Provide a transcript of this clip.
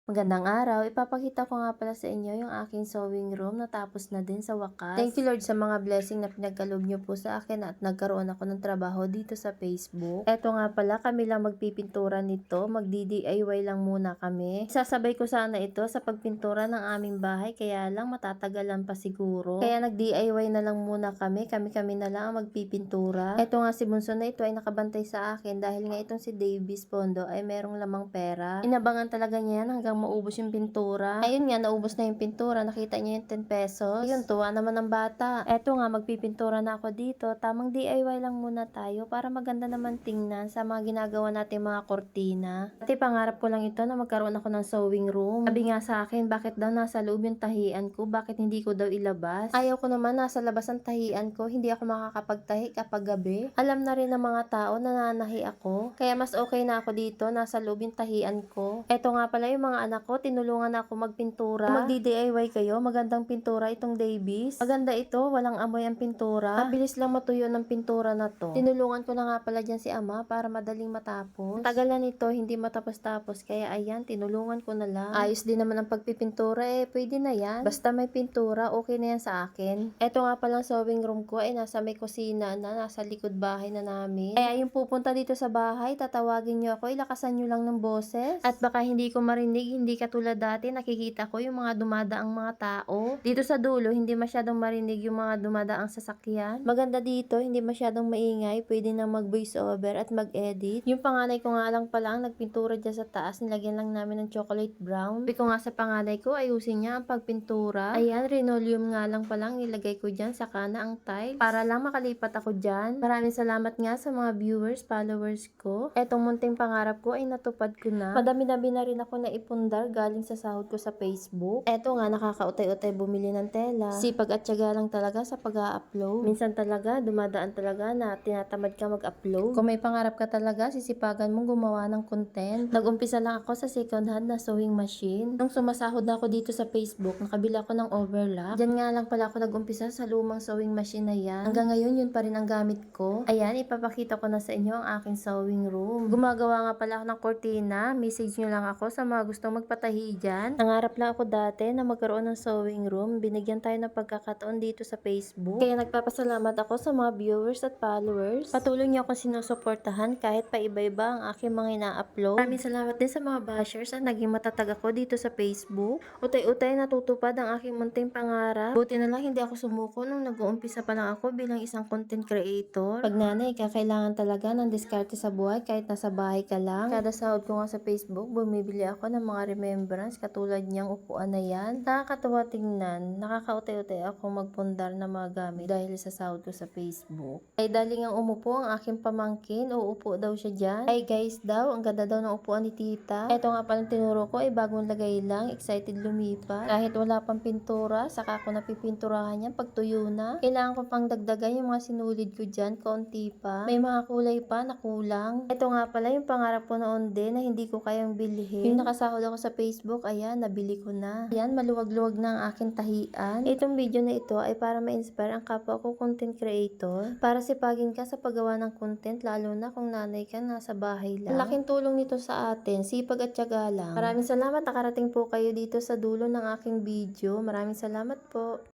Magandang araw, ipapakita ko nga pala sa inyo yung aking sewing room natapos na din sa wakas. Thank you Lord sa mga blessing na pinagkaloob niyo po sa akin at nagkaroon ako ng trabaho dito sa Facebook. Eto nga pala, kami lang magpipintura nito, magdi-DIY lang muna kami. Sasabay ko sana ito sa pagpintura ng aming bahay, kaya lang matatagalan pa siguro. Kaya nag-DIY na lang muna kami na lang ang magpipintura. Eto nga si Bunso na ito ay nakabantay sa akin dahil nga itong si Davis Pondo ay merong lamang pera. Inabangan talaga niya yan hanggang maubos yung pintura. Ayun nga, naubos na yung pintura. Nakita niya yung 10 pesos. Ayun, tuwa naman ng bata. Eto nga, magpipintura na ako dito. Tamang DIY lang muna tayo para maganda naman tingnan sa mga ginagawa natin mga kortina. At pangarap ko lang ito na magkaroon ako ng sewing room. Sabi nga sa akin, bakit daw nasa loob yung tahian ko? Bakit hindi ko daw ilabas? Ayaw ko naman nasa labas ang tahian ko. Hindi ako makakapagtahi kapag gabi. Alam na rin ng mga tao na nanahi ako. Kaya mas okay na ako dito, nasa loob yung tahian ko. Eto nga pala yung mga anak ko, tinulungan ako magpintura. Kung magdi-DIY kayo, magandang pintura itong Davis. Maganda ito, walang amoy ang pintura. Mabilis lang matuyo ng pintura na to. Tinulungan ko na nga pala dyan si ama para madaling matapos. Tagal na nito, hindi matapos-tapos. Kaya ayan, tinulungan ko na lang. Ayos din naman ang pagpipintura, pwede na yan. Basta may pintura, okay na yan sa akin. Eto nga palang sewing room ko ay nasa may kusina na, nasa likod bahay na namin. Kaya yung pupunta dito sa bahay, tatawagin nyo ako, ilakasan nyo lang ng boses. At baka hindi ko marinig, hindi katulad dati, nakikita ko yung mga dumadaang mga tao. Dito sa dulo, hindi masyadong marinig yung mga dumadaang sasakyan. Maganda dito, hindi masyadong maingay, pwede na mag-voice over at mag-edit. Yung panganay ko nga lang pala ang nagpintura dyan sa taas, nilagyan lang namin ng chocolate brown. Sabi ko nga sa panganay ko, ayusin niya ang pagpintura. Ayan, linoleum nga lang palang ilagay ko dyan, saka na ang tiles. Para lang makalipat ako dyan. Maraming salamat nga sa mga viewers, followers ko. Etong munting pangarap ko ay natupad ko na. Madami-dami na rin ako na ipundar galing sa sahod ko sa Facebook. Eto nga, nakakautay-utay bumili ng tela. Sipag at tiyaga lang talaga sa pag-a-upload. Minsan talaga, dumadaan talaga na tinatamad ka mag-upload. Kung may pangarap ka talaga, sisipagan mong gumawa ng content. Nag-umpisa lang ako sa second hand na sewing machine. Nung sumasahod na ako dito sa Facebook, nakabila ko ng overlock. Diyan nga lang pala ako nag-umpisa sa lumang sewing machine na yan. Hanggang ngayon, yun pa rin ang gamit ko. Ayan, ipapakita ko na sa inyo ang aking sewing room. Gumagawa nga pala ako ng kortina. Message nyo lang ako sa mga gustong magpatahi dyan. Nangarap lang ako dati na magkaroon ng sewing room. Binigyan tayo ng pagkakataon dito sa Facebook. Kaya nagpapasalamat ako sa mga viewers at followers. Patuloy niyo akong sinusuportahan kahit pa iba-iba ang aking mga ina-upload. Maraming salamat din sa mga bashers at naging matatag ako dito sa Facebook. Utay-utay natutupad ang aking munting pangarap. Buti na lang hindi ako sumuko nung nag-uumpisa pa lang ako bilang isang content creator. Pag nanay, kakailangan talaga ng diskarte sa buhay kahit nasa bahay ka lang. Kada sahod ko nga sa Facebook, bumibili ako ng mga remembrance katulad niyang upuan na yan. Nakakatawa tingnan. Nakakautay-utay ako magpundar na mga gamit dahil sa sahod ko sa Facebook. Ay daling ang umupo ang aking pamangkin. Uupo daw siya dyan. Ay guys daw, ang ganda daw ng upuan ni tita. Eto nga palang tinuro ko ay bagong lagay lang. Excited lumipat. Kahit wala pang pintura, saka ako napipinturahan yan pag tuyo na. Kailangan ko pang dagdagan yung mga sinulid ko dyan. Kaunti pa. May mga kulay pa na kulang. Eto nga pala yung pangarap ko noon din na hindi ko kayang bilhin. Yung nakasahod ako sa Facebook, ayan, nabili ko na. Ayan, maluwag-luwag na ang aking tahian. Itong video na ito ay para ma-inspire ang kapwa ko content creator. Para sipagin ka sa paggawa ng content, lalo na kung nanay ka nasa bahay lang. Laking tulong nito sa atin, sipag at tiyaga lang. Maraming salamat, nakarating po kayo dito sa dulo ng aking video. Maraming salamat po.